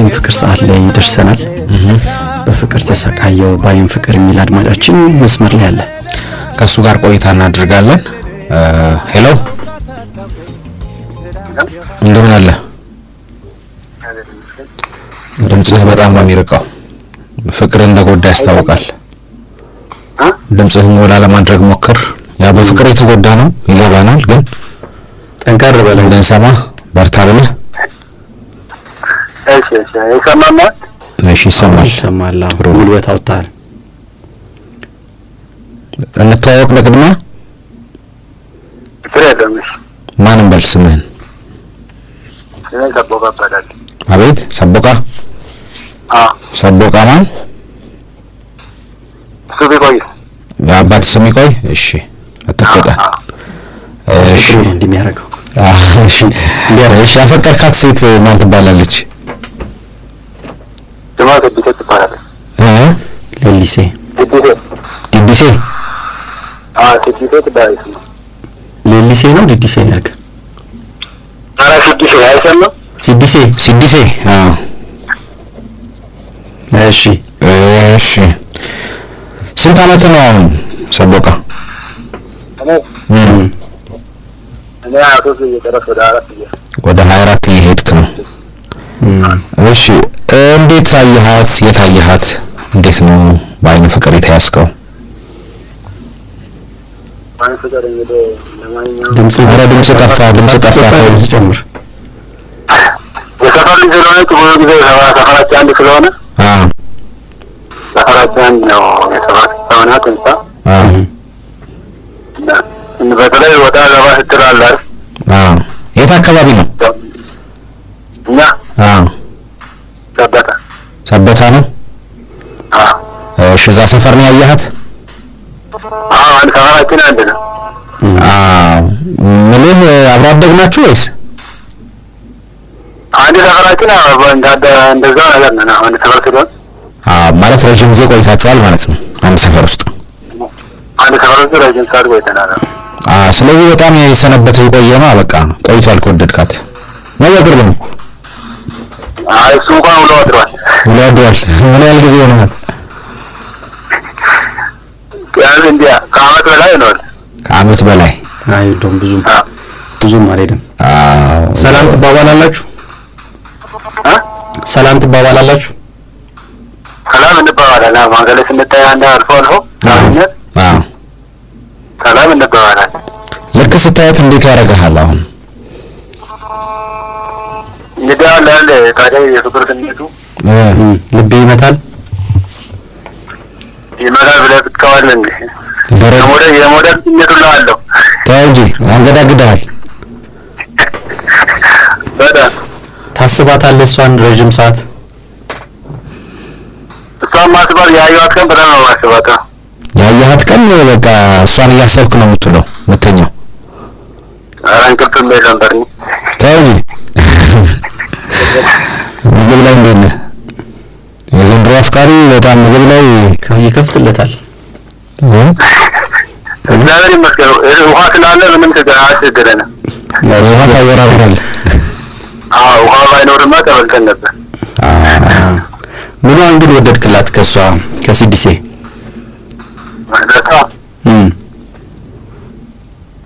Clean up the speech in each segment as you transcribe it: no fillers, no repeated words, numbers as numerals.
በአይን ፍቅር ሰዓት ላይ ደርሰናል። በፍቅር ተሰቃየው በአይን ፍቅር የሚል አድማጫችን መስመር ላይ አለ። ከሱ ጋር ቆይታ እናድርጋለን። ሄሎ እንደምን አለ? ድምጽህ በጣም ነው የሚርቀው። ፍቅር እንደጎዳ ያስታውቃል። ድምጽህን ወደ ለማድረግ ሞክር። ያ በፍቅር የተጎዳ ነው ይገባናል፣ ግን ጠንካራ በላይ እንሰማ በርታ ብለህ እሺ ይሰማል። ጉልበት አውጣል። እንተዋወቅ ለቅድማ ማንም በል ስምህን። አቤት ሰቦቃ ሰቦቃ ማን? የአባት ስም ይቆይ። እሺ አትቆጣ። እሺ እንደሚያረጋው እሺ ያፈቀርካት ሴት ማን ትባላለች? ሌሊሴ ዲዲሴ ሌሊሴ ነው ዲዲሴ ያርጋ ሲዲሴ እሺ ስንት ዓመት ነው አሁን ሰቦቃ? ወደ 24 እየሄድክ ነው። እሺ እንዴት አየሃት? የታየሃት እንዴት ነው በአይን ፍቅር የተያዝከው? ድምጽ ጠፋ ጨምር። የሰፈር ልጅ ስለሆነች ብዙ ጊዜ ሰፈራችን አንድ ስለሆነ ሰፈራችን አንድ ነው። የሰፈር ሰውናት እንሳ በተለይ ወጣ ገባ ስትል አለ። የት አካባቢ ነው? እኛ ሰበታ ነው። እሺ እዛ ሰፈር ነው ያየሃት? አንድ ሰፈራችን አንድ ነው። ምንም አብሮ አደግ ናችሁ ወይስ? አንድ ሰፈራችን እንደዛ ነገር ነው። አንድ ሰፈር ስለሆነ ማለት ረጅም ጊዜ ቆይታችኋል ማለት ነው አንድ ሰፈር ውስጥ? አንድ ሰፈር ውስጥ ረጅም ሰዓት ቆይተናል። ስለዚህ በጣም የሰነበተ የቆየ ነው። በቃ ቆይቷል ከወደድካት ነው? በቅርብ ነው? እሱ እንኳን ውሎ አድሯል። ምን ያህል ጊዜ ሆነዋል? ከዓመት በላይ ነው። ከዓመት በላይ አይደለም፣ ብዙም አይደለም። ሰላም ትባባላላችሁ? ሰላም እንባባላለን። ማገለ ስንታይ አንድ አልፎ ሰላም እንባባላለን። ልክ ስታያት እንዴት ያደርግሃል? አሁን ይዳላል ታዲያ የፍቅር ስሜቱ ልብ ይመታል ብለህ ብትከዋል እንዴ? የሞዴል ስሜቱ አለው። ተው እንጂ አንገዳግዳል። በጣም ታስባታለህ እሷን ረጅም ሰዓት? እሷን ማስባት ያየኋት ቀን በጣም ነው ማስባታ። ያየኋት ቀን በቃ እሷን እያሰብክ ነው የምትውለው የምተኛው? እንቅልፍም የለም በርኒ። ተው እንጂ ምግብ ላይ እንዴት ነህ? የዘንድሮ አፍቃሪ በጣም ምግብ ላይ ይከፍትለታል። እግዚአብሔር ይመስገን ውሃ ስላለ ምንም አያስቸግረንም። ውሃ ታወራራለህ? ውሃ ባይኖርማ ተበልተን ነበር። ምኗን ግን ወደድክላት ከሷ ከሲዲሴ?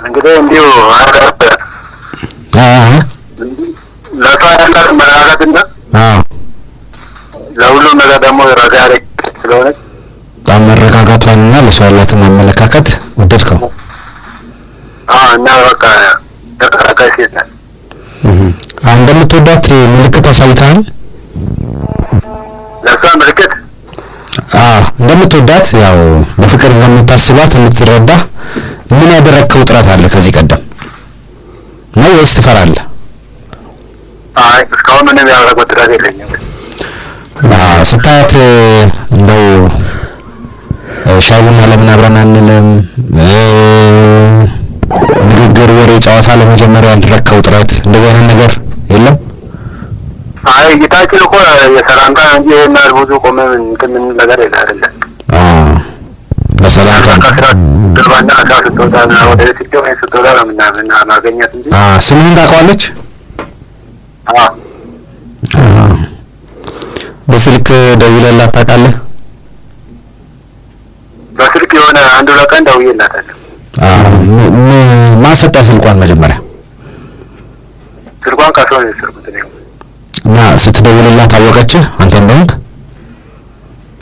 እንግዲህ እንዲሁ ለሷ ያላት መረጋጋትና ለሁሉም ነገር ደግሞ ረጋ ያለች ስለሆነች በጣም መረጋጋቷንና ለሷ ያላትን አመለካከት ወደድከው? እና በቃ ተረጋጋች ሴት ናት። እንደምትወዳት ምልክት አሳይተሃል? ለሷ ምልክት እንደምትወዳት ያው በፍቅር እንደምታስባት እንድትረዳ ምን ያደረግከው ጥረት አለ ከዚህ ቀደም ነው ወይስ ትፈራለህ? እስካሁን ምንም ያደረግኩት ጥረት የለኝም። ስታያት እንደው ሻይ ቡና ለምን አብረን አንልም? ንግግር፣ ወሬ፣ ጨዋታ ለመጀመር ያደረግከው ጥረት እንደዚህ አይነት ነገር የለም? እይታችን እኮ የሰላምታ እንጂ የማል ብዙ ቆመ እንትን ነገር የለ አይደለም። ለሰላምታ ግርባና ስትወጣ ወደ ስትወጣ ስትወጣ ነው ማገኘት እንጂ። ስምህን ታውቀዋለች? በስልክ ደውለላት ታውቃለህ? በስልክ የሆነ አንድ ለቀን ደውዬላታለሁ። ማን ሰጠ ስልኳን? መጀመሪያ ስልኳን ከሰው ነው የወሰድኩት ነው። እና ስትደውልላት አወቀችህ አንተ እንደሆንክ?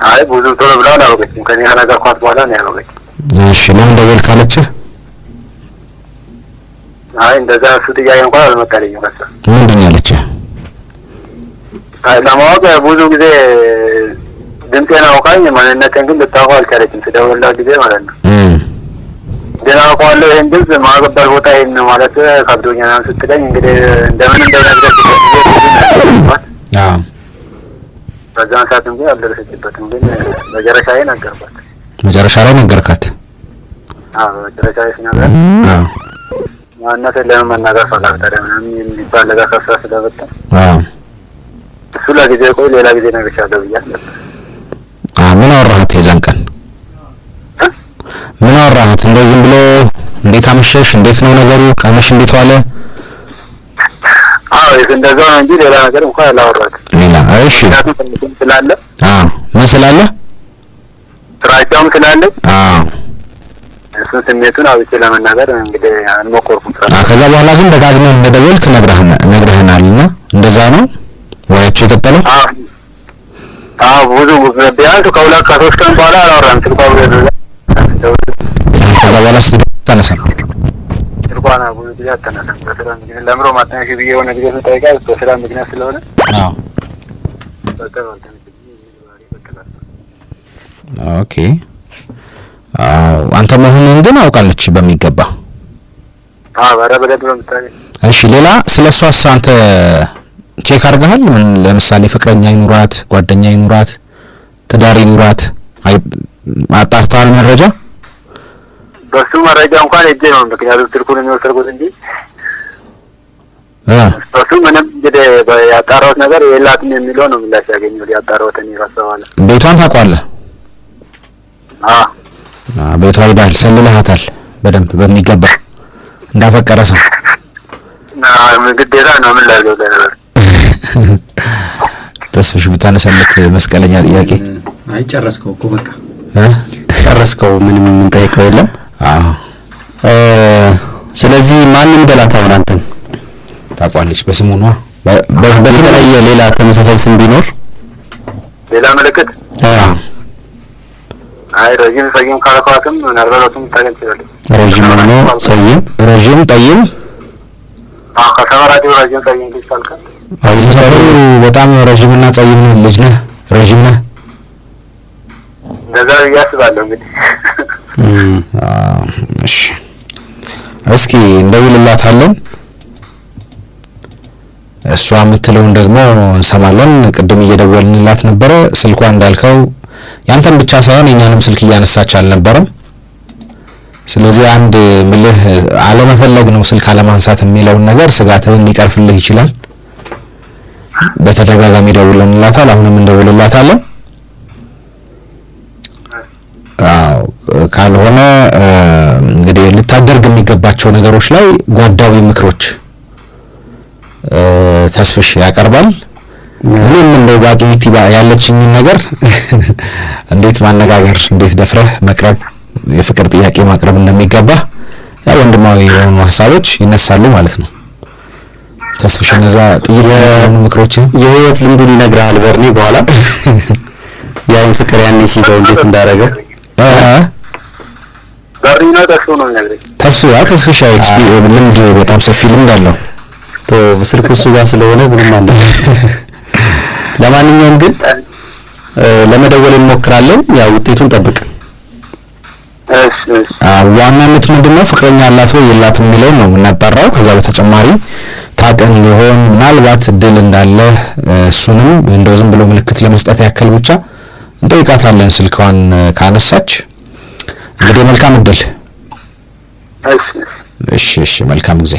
አይ ብዙ ቶሎ ብላ አላወቀችም። ከኔ ከነገርኳት በኋላ ነው ያወቀችው። እሺ ለምን ደወልክ አለችህ? አይ እንደዛ እሱ ጥያቄ እንኳን አልመጣልኝም። ከዛ ምንድን ነው ያለችህ? አይ ለማወቅ ብዙ ጊዜ ድምጤን አውቃኝ ማንነቴን ግን ልታውቀው አልቻለችም። ስደውልላት ጊዜ ማለት ነው ግን አውቀዋለሁ ይሄን ድምፅ ማገበር ቦታ ይሄን ነው ማለት ከብዶኛል ስትለኝ እንግዲህ እንደምን እንደነገርኩት በዛን ሰዓት እንጂ አልደረሰችበትም። ግን መጨረሻ ላይ ነገርኳት። መጨረሻ ላይ ነገርካት? አዎ መጨረሻ ላይ ሲነግራት ማንነቴን ለምን መናገር ፈለግህ ታዲያ ምናምን የሚባል ነገር ከእሷ ስለመጣ እሱ ለጊዜ ቆይ ሌላ ጊዜ እነግርሻለሁ ብያት ነበር። ምን አወራሃት የዛን ቀን? ምን አወራሃት? እንደው ዝም ብሎ እንዴት አመሸሽ፣ እንዴት ነው ነገሩ፣ ቀንሽ እንዴት ዋለ? አዎ እንደዛ ነው እንጂ ሌላ ነገር እንኳን አላወራትም። ሌላ እሺ ስላለ ምን ስላለ? ስራቸውም ስላለ እሱን ስሜቱን አውጥቼ ለመናገር እንግዲህ አልሞከርኩም። ከዛ በኋላ ግን ደጋግመህ እንደደወልክ ነግረህናልና እንደዛ ነው ወሬያችሁ የቀጠለው? ብዙ ቢያንስ ከሁለት ከሶስት ቀን በኋላ አላወራም። ስልኳ ከዛ በኋላ ታነሳል ስልኳን ብዙ ጊዜ አታነሳም። በስራ ምክንያት ለምሮ ማታነሽ ብዬ የሆነ ጊዜ ስጠይቃት በስራ ምክንያት ስለሆነ ኦኬ። አንተ መሆኑን ግን አውቃለች በሚገባ? ኧረ በደንብ ነው የምታውቀው። እሺ ሌላ ስለሷስ አንተ ቼክ አድርገሃል? ምን ለምሳሌ ፍቅረኛ ይኑራት፣ ጓደኛ ይኑራት፣ ትዳር ይኑራት አጣርተሃል መረጃ? በሱ መረጃ እንኳን እጄ ነው ምክንያቱም ስልኩን የሚወሰድኩት እንጂ በሱ ምንም እንግዲህ ያጣራሁት ነገር የላትም የሚለው ነው ምላሽ ያገኘው። ያጣራሁት እኔ ራስዋለ ቤቷን ታውቀዋለህ? ቤቷ ሄዳል፣ ሰልልሃታል በደንብ በሚገባ እንዳፈቀረ ሰው ግዴታ ነው። ምን ላድርገው ለነበር ተስፍሽ ብታነሳለት መስቀለኛ ጥያቄ። አይ ጨረስከው እኮ በቃ ጨረስከው፣ ምንም የምንጠይቀው የለም። ስለዚህ ማንን በላት አሁን አንተን ታውቋለች በስሙ ነው። በተለየ ሌላ ተመሳሳይ ስም ቢኖር ሌላ ምልክት አይ ረጅም ጠይም ካልኳትም ነርበሎቱም ታገኝ ይችላል። ረጅም ሆኖ ጠይም ረጅም ጠይም ከሰማራዲው ረጅም ጠይም ልጅ አይሰሩ በጣም ረጅምና ጠይም ልጅ ነህ። ረጅም ነህ እንደዛ ያስባለሁ እንግዲህ እሺ እስኪ እንደውልላታለን። እሷ የምትለውን ደግሞ እንሰማለን። ቅድም እየደወልንላት ነበረ። ስልኳ እንዳልከው ያንተን ብቻ ሳይሆን የኛንም ስልክ እያነሳች አልነበረም። ስለዚህ አንድ ምልህ አለመፈለግ ነው ስልክ አለማንሳት የሚለውን ነገር ስጋትህን ሊቀርፍልህ ይችላል። በተደጋጋሚ ደውለንላታል፣ አሁንም እንደውልላታለን። ካልሆነ እንግዲህ ልታደርግ የሚገባቸው ነገሮች ላይ ጓዳዊ ምክሮች ተስፍሽ ያቀርባል። እኔም እንደው ባቂቲ ያለችኝ ነገር እንዴት ማነጋገር፣ እንዴት ደፍረህ መቅረብ፣ የፍቅር ጥያቄ ማቅረብ እንደሚገባ ያ ወንድማዊ የሆኑ ሀሳቦች ይነሳሉ ማለት ነው። ተስፍሽ እነዛ ጥይት ምክሮችን የህይወት ልምዱን ይነግርሃል በርኔ በኋላ ያን ፍቅር ያኔ ሲይዘው እንዴት እንዳደረገ በሪና ተስፎ ነው የሚነግረኝ። ተስፍሽ ልምድ በጣም ሰፊ ልምድ አለው። ስልኩ እሱ ጋር ስለሆነ ምንም አንደ ለማንኛውም ግን ለመደወል እንሞክራለን። ያው ውጤቱን ጠብቅ። ዋናነት ምንድነው ፍቅረኛ አላት ወይ የላትም የሚለው ነው እናጣራው። ከዛ በተጨማሪ ታቀን ሊሆን ምናልባት እድል እንዳለ እሱንም እንደው ዝም ብሎ ምልክት ለመስጠት ያክል ብቻ እንጠይቃታለን። ስልኳን ካነሳች እንግዲህ መልካም እድል። እሺ መልካም ጊዜ